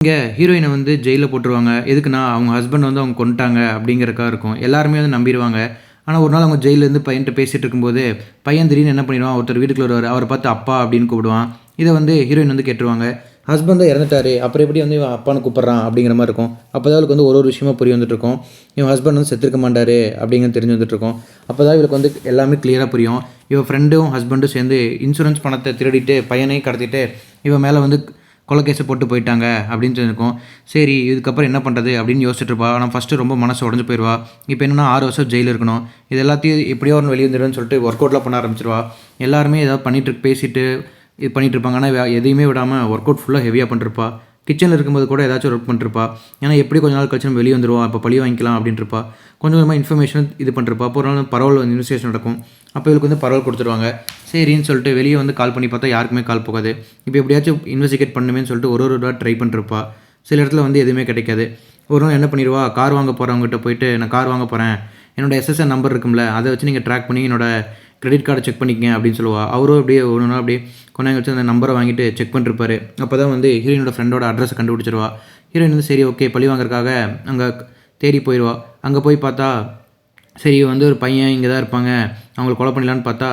இங்க ஹீரோயின வந்து ஜெயில்ல போட்டுருவாங்க. எதுக்குன்னா, அவங்க ஹஸ்பண்ட் வந்து அவங்க கொன்னுட்டாங்க அப்படிங்கிறதுக்காக இருக்கும். எல்லாருமே வந்து நம்பிருவாங்க. ஆனா, ஒரு நாள் அவங்க ஜெயில்லேருந்து பையன்ட்ட பேசிட்டு இருக்கும்போது, பையன் திடீர்னு என்ன பண்ணிருவான், ஒருத்தர் வீட்டுக்குள்ள வருவாரு. அவர பார்த்து அப்பா அப்படின்னு கூப்பிடுவான். இத வந்து ஹீரோயின் வந்து கேட்டுருவாங்க. ஹஸ்பண்ட் தான் இறந்துட்டாரு. அப்புறம் எப்படி வந்து இவன் அப்பான்னு கூப்பிடுறான் அப்படிங்கிற மாரி இருக்கும். அப்பதான் அவளுக்கு வந்து ஒரு ஒரு விஷயமா புரிய வந்துட்டுருக்கும். இவன் ஹஸ்பண்ட் வந்து செத்துருக்க மாட்டாரு அப்படிங்கிறது தெரிஞ்சு வந்துட்டுருக்கும். அப்பதான் இவளுக்கு வந்து எல்லாமே கிளியரா புரியும். இவ ஃப்ரெண்டும், ஹஸ்பண்டும் சேர்ந்து இன்சூரன்ஸ் பணத்த திருடிட்டு, பையனையும் கடத்திட்டு, இவன் மேல வந்து கொலை கேஸ போட்டு போயிட்டாங்க அப்படின்னு தெரிஞ்சிருக்கும். சரி இதுக்கப்புறம் என்ன பண்ணுறது அப்படின்னு யோசிச்சுட்டு இருப்பா. ஆனா ஃபர்ஸ்ட்டு ரொம்ப மனசு உடைஞ்சு போயிருவா. இப்போ என்னன்னா 6 வருஷம் ஜெயில்ல இருக்கணும். இது எல்லாத்தையும் எப்படியோ ஒண்ணு வெளிய வந்துருவேன்னு சொல்லிட்டு ஒர்க் அவுட்லாம் பண்ண ஆரம்பிச்சுருவா. எல்லாருமே ஏதாவது பேசிட்டு இது பண்ணிட்டு இருப்பாங்க. ஆனா எதையுமே விடாம ஒர்க் அவுட் ஃபுல்லா ஹெவியா பண்ணிட்டுருப்பா. கிச்சன்ல இருக்கும்போது கூட ஏதாச்சும் ஒரு ஒர்க் பண்ணிட்டுருப்பா. ஏன்னா எப்படி கொஞ்ச நாள் கழிச்சு நம்ம வெளிய வந்துருவோம். அப்போ பழி வாங்கிக்கலாம் அப்படின்ட்டு இருப்பா. கொஞ்சம் கொஞ்சமா இன்ஃபர்மேஷன் இது பண்ணிட்டுருப்பா. அப்போ ஒரு நாள் பரோல் இன்வெஸ்டிகேஷன் நடக்கும். அப்போ இவளுக்கு வந்து பரோல் குடுத்துருவாங்க. சரின்னு சொல்லிட்டு வெளிய வந்து கால் பண்ணி பார்த்தா யாருக்குமே கால் போகாது. இப்போ எப்படியாச்சும் இன்வெஸ்டிகேட் பண்ணணுமேன்னு சொல்லிட்டு ஒரு ஒரு இதா ட்ரை பண்ணிட்டுருப்பா. சில இடத்துல வந்து எதுவுமே கிடைக்காது. ஒரு நாள் என்ன பண்ணிருவா, கார் வாங்க போறவங்ககிட்ட போயிட்டு, "நான் கார் வாங்க போறேன். என்னோட எஸ்எஸ்என் நம்பர் இருக்கும்ல, அத வச்சு நீங்க ட்ராக் பண்ணி என்னோட கிரெடிட் கார்ட செக் பண்ணிக்கங்க" அப்படின்னு சொல்லுவா. அவரும் அப்படியே ஒரு நாள் அப்படியே கொஞ்ச நேரம் கழிச்சு அந்த நம்பர வாங்கிட்டு செக் பண்ணிட்டுருப்பாரு. அப்பதான் வந்து ஹீரோயினோட ஃப்ரெண்டோட அட்ரஸ கண்டுபிடிச்சிருவா. ஹீரோயின் வந்து சரி ஓகே பழி வாங்குறதுக்காக அங்க தேடி போயிருவா. அங்க போய் பார்த்தா, சரி வந்து ஒரு பையன் இங்க தான் இருப்பாங்க. அவங்கள கொலை பண்ணிடலான்னு பார்த்தா,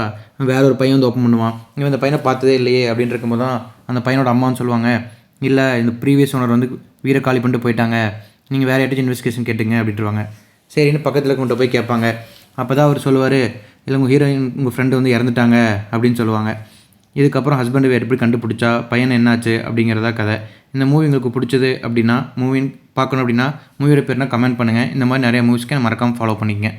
வேற ஒரு பையன் வந்து ஓப்பன் பண்ணுவான். இவன் இந்த பையன பார்த்ததே இல்லையே அப்படின்னு இருக்கும்போது தான், அந்த பையனோட அம்மா வந்து சொல்லுவாங்க, "இல்ல இந்த ப்ரீவியஸ் ஓனர் வந்து வீட காலி பண்ணிட்டு போயிட்டாங்க. நீங்க வேற யார்ட்டயாச்சும் இன்வெஸ்டிகேஷன் கேட்டுங்க" அப்படின்ருவாங்க. சரின்னு பக்கத்துல இருக்கவங்கள்ட்ட போய் கேட்பாங்க. அப்பதான் அவரு சொல்லுவாரு, "இல்ல உங்க ஹீரோயின் உங்க ஃப்ரெண்ட் வந்து இறந்துட்டாங்க" அப்படின்னு சொல்லுவாங்க. இதுக்கப்புறம் ஹஸ்பண்ட் எப்படி கண்டுபிடிச்சா, பையன் என்னாச்சு அப்படிங்கிறதா கதை. இந்த மூவி உங்களுக்கு பிடிச்சது அப்படின்னா, பார்க்கணும் அப்படின்னா, மூவியோட பேர்னா கமெண்ட் பண்ணுங்க. இந்த மாரி நெறைய மூவிஸ்க்கு மறக்காம ஃபாலோ பண்ணிக்கங்க.